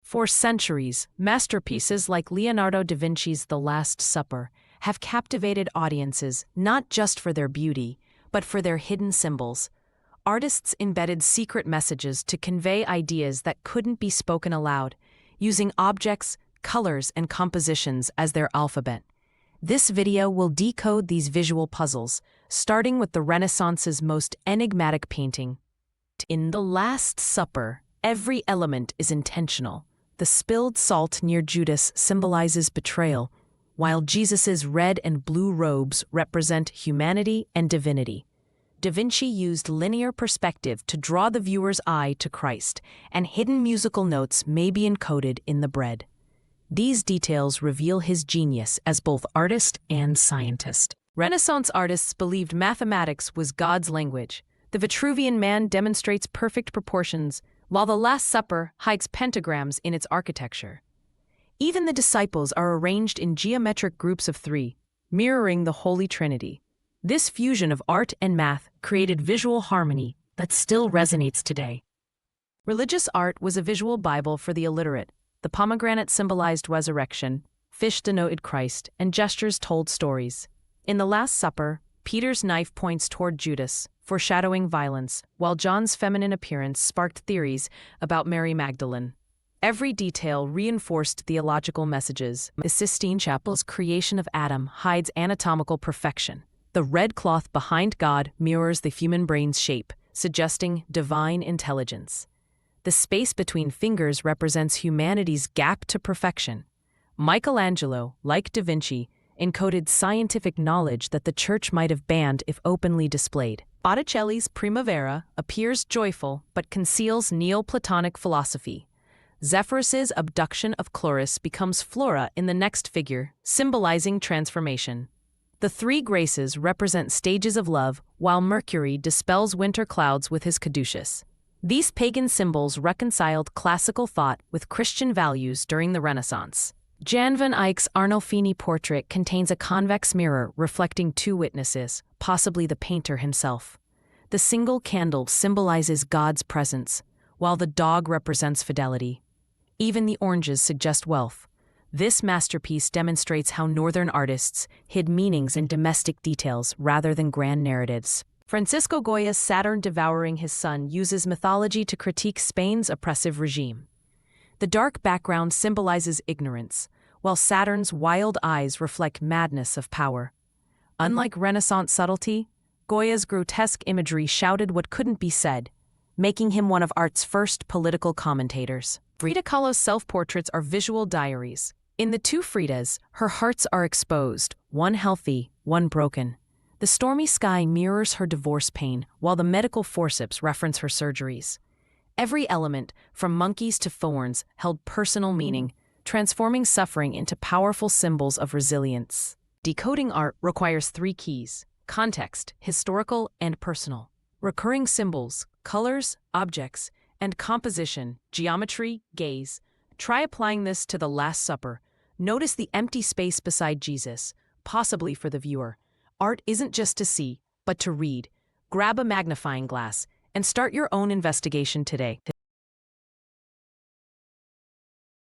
For centuries, masterpieces like Leonardo da Vinci's The Last Supper have captivated audiences not just for their beauty, but for their hidden symbols. Artists embedded secret messages to convey ideas that couldn't be spoken aloud, using objects, colors, and compositions as their alphabet. This video will decode these visual puzzles, starting with the Renaissance's most enigmatic painting. In The Last Supper, every element is intentional. The spilled salt near Judas symbolizes betrayal, while Jesus's red and blue robes represent humanity and divinity. Da Vinci used linear perspective to draw the viewer's eye to Christ, and hidden musical notes may be encoded in the bread. These details reveal his genius as both artist and scientist. Renaissance artists believed mathematics was God's language. The Vitruvian Man demonstrates perfect proportions, while the Last Supper hides pentagrams in its architecture. Even the disciples are arranged in geometric groups of three, mirroring the Holy Trinity. This fusion of art and math created visual harmony that still resonates today. Religious art was a visual Bible for the illiterate. The pomegranate symbolized resurrection, fish denoted Christ, and gestures told stories. In The Last Supper, Peter's knife points toward Judas, foreshadowing violence, while John's feminine appearance sparked theories about Mary Magdalene. Every detail reinforced theological messages. The Sistine Chapel's creation of Adam hides anatomical perfection. The red cloth behind God mirrors the human brain's shape, suggesting divine intelligence. The space between fingers represents humanity's gap to perfection. Michelangelo, like Da Vinci, encoded scientific knowledge that the church might have banned if openly displayed. Botticelli's Primavera appears joyful but conceals Neoplatonic philosophy. Zephyrus's abduction of Chloris becomes Flora in the next figure, symbolizing transformation. The three graces represent stages of love, while Mercury dispels winter clouds with his caduceus. These pagan symbols reconciled classical thought with Christian values during the Renaissance. Jan van Eyck's Arnolfini portrait contains a convex mirror reflecting two witnesses, possibly the painter himself. The single candle symbolizes God's presence, while the dog represents fidelity. Even the oranges suggest wealth. This masterpiece demonstrates how Northern artists hid meanings in domestic details rather than grand narratives. Francisco Goya's Saturn devouring his son uses mythology to critique Spain's oppressive regime. The dark background symbolizes ignorance, while Saturn's wild eyes reflect madness of power. Unlike Renaissance subtlety, Goya's grotesque imagery shouted what couldn't be said, making him one of art's first political commentators. Frida Kahlo's self-portraits are visual diaries. In the two Fridas, her hearts are exposed, one healthy, one broken. The stormy sky mirrors her divorce pain, while the medical forceps reference her surgeries. Every element, from monkeys to thorns, held personal meaning, transforming suffering into powerful symbols of resilience. Decoding art requires three keys: context, historical, and personal. Recurring symbols, colors, objects, and composition, geometry, gaze. Try applying this to The Last Supper. Notice the empty space beside Jesus, possibly for the viewer. Art isn't just to see, but to read. Grab a magnifying glass and start your own investigation today.